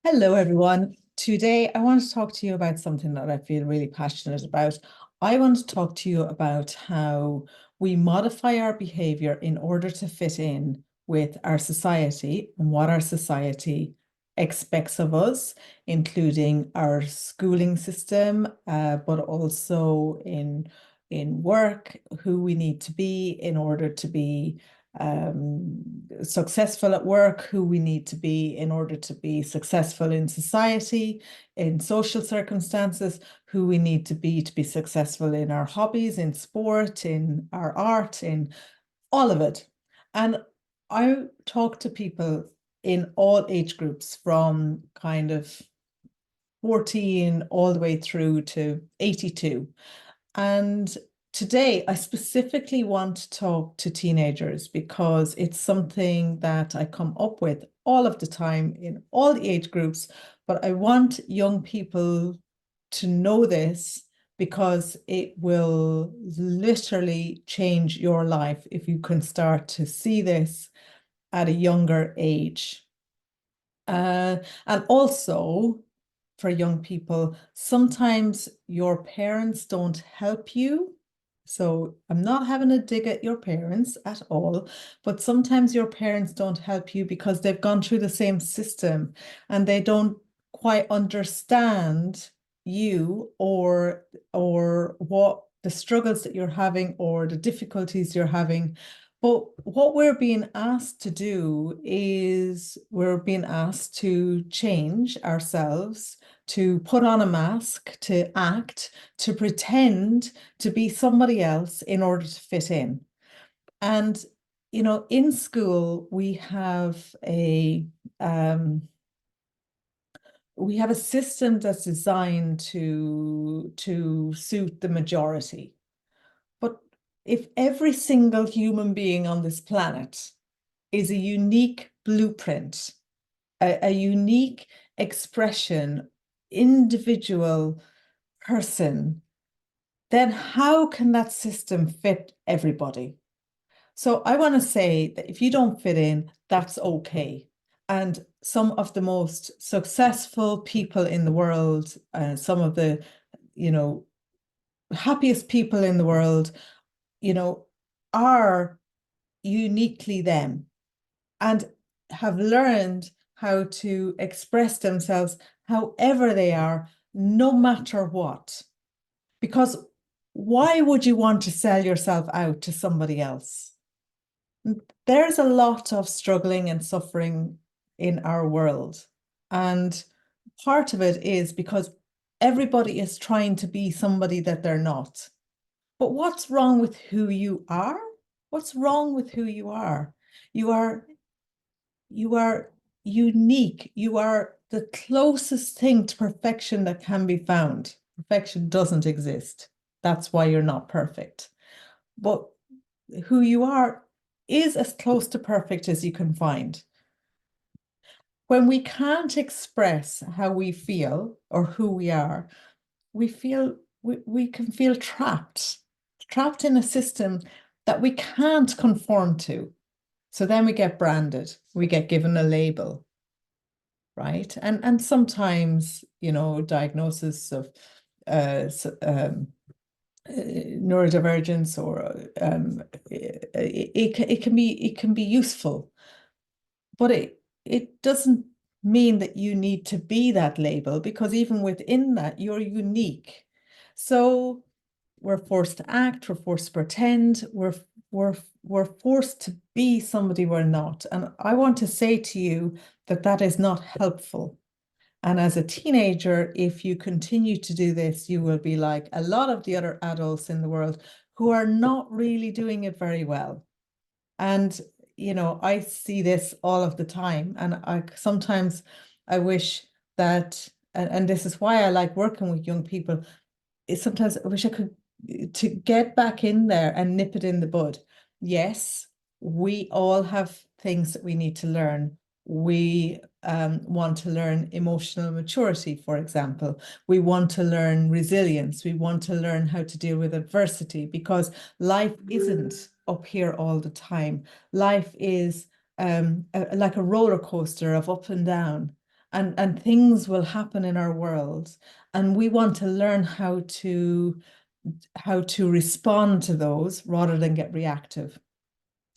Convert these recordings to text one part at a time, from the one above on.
Hello, everyone. Today, I want to talk to you about something that I feel really passionate about. I want to talk to you about how we modify our behavior in order to fit in with our society and what our society expects of us, including our schooling system, but also in work, who we need to be in order to be successful at work, who we need to be in order to be successful in society, in social circumstances, who we need to be successful in our hobbies, in sport, in our art, in all of it. And I talk to people in all age groups from kind of 14 all the way through to 82. And today, I specifically want to talk to teenagers because it's something that I come up with all of the time in all the age groups. But I want young people to know this because it will literally change your life if you can start to see this at a younger age. And also, for young people, sometimes your parents don't help you. So I'm not having a dig at your parents at all, but sometimes your parents don't help you because they've gone through the same system and they don't quite understand you or what the struggles that you're having or the difficulties you're having. But what we're being asked to do is we're being asked to change ourselves, to put on a mask, to act, to pretend to be somebody else in order to fit in. And, in school, we have a system that's designed to suit the majority. But if every single human being on this planet is a unique blueprint, a unique expression, individual person, then how can that system fit everybody? So I want to say that if you don't fit in, that's okay. And some of the most successful people in the world, some of the, you know, happiest people in the world, you know, are uniquely them and have learned how to express themselves however they are, no matter what. Because why would you want to sell yourself out to somebody else? There's a lot of struggling and suffering in our world. And part of it is because everybody is trying to be somebody that they're not. But what's wrong with who you are? What's wrong with who you are? You are you are unique. You are the closest thing to perfection that can be found. Perfection doesn't exist. That's why you're not perfect. But who you are is as close to perfect as you can find. When we can't express how we feel or who we are, we can feel trapped in a system that we can't conform to. So then we get branded, we get given a label, right? And sometimes, diagnosis of neurodivergence or it can be useful, but it doesn't mean that you need to be that label because even within that, you're unique. So we're forced to act, we're forced to pretend, we're forced to be somebody we're not. And I want to say to you that that is not helpful. And as a teenager, if you continue to do this, you will be like a lot of the other adults in the world who are not really doing it very well. And, I see this all of the time. And I sometimes I wish that, and this is why I like working with young people, is sometimes I wish I could to get back in there and nip it in the bud. Yes, we all have things that we need to learn. We want to learn emotional maturity, for example. We want to learn resilience. We want to learn how to deal with adversity because life isn't up here all the time. Life is like a roller coaster of up and down. and things will happen in our world, and we want to learn how to respond to those rather than get reactive.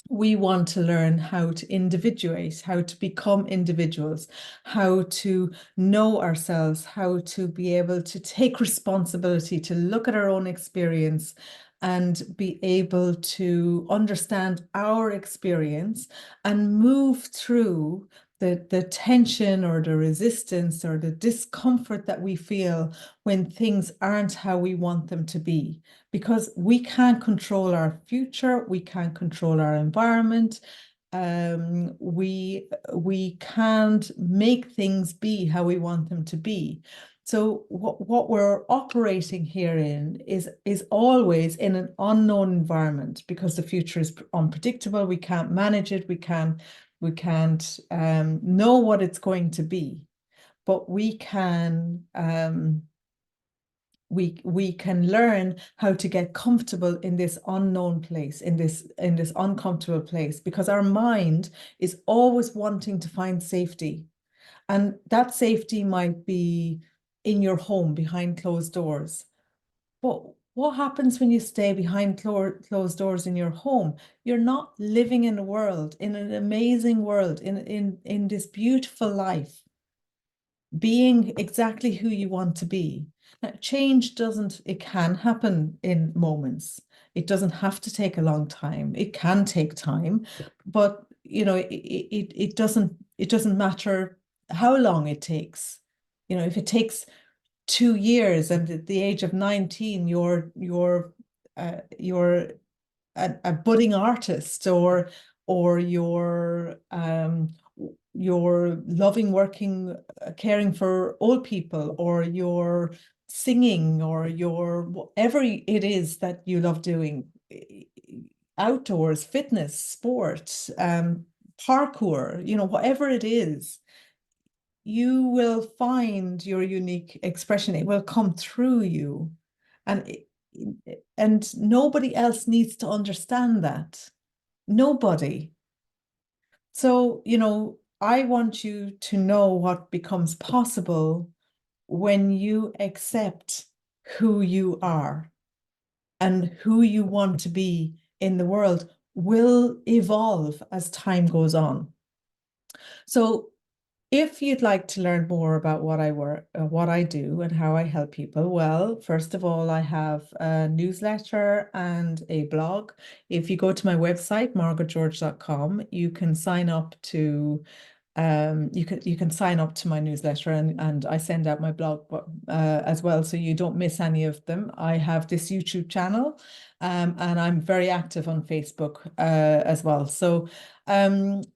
We want to learn how to individuate, how to become individuals, how to know ourselves, how to be able to take responsibility, to look at our own experience and be able to understand our experience and move through the tension or the resistance or the discomfort that we feel when things aren't how we want them to be, because we can't control our future, we can't control our environment. We can't make things be how we want them to be. So what we're operating here in is always in an unknown environment, because the future is unpredictable. We can't manage it. We can't know what it's going to be, but we can learn how to get comfortable in this unknown place, in this uncomfortable place, because our mind is always wanting to find safety. And that safety might be in your home behind closed doors. But what happens when you stay behind closed doors in your home? You're not living in a world, in an amazing world, in this beautiful life, being exactly who you want to be. Now, change doesn't, it can happen in moments. It doesn't have to take a long time. It can take time, but it doesn't matter how long it takes. If it takes 2 years and at the age of 19, you're a budding artist, or you're loving working, caring for old people, or you're singing, or you're whatever it is that you love doing, outdoors, fitness, sport, parkour, whatever it is, you will find your unique expression. It will come through you. And and nobody else needs to understand that. Nobody. So, I want you to know what becomes possible when you accept who you are, and who you want to be in the world will evolve as time goes on. So if you'd like to learn more about what I do and how I help people, well, first of all, I have a newsletter and a blog. If you go to my website, margaretgeorge.com, you can sign up to you can sign up to my newsletter, and I send out my blog as well, so you don't miss any of them. I have this YouTube channel, and I'm very active on Facebook as well. So and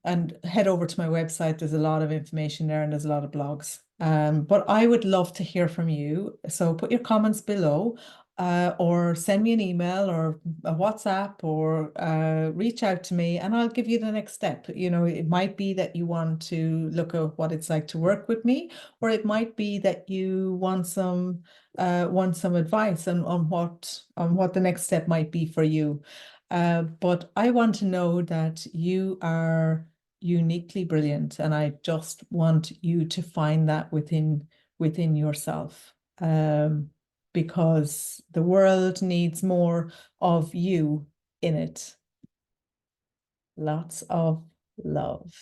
head over to my website. There's a lot of information there, and there's a lot of blogs. But I would love to hear from you. So put your comments below, or send me an email or a WhatsApp, or reach out to me, and I'll give you the next step. It might be that you want to look at what it's like to work with me, or it might be that you want some advice on what the next step might be for you. But I want to know that you are uniquely brilliant, and I just want you to find that within yourself. Because the world needs more of you in it. Lots of love.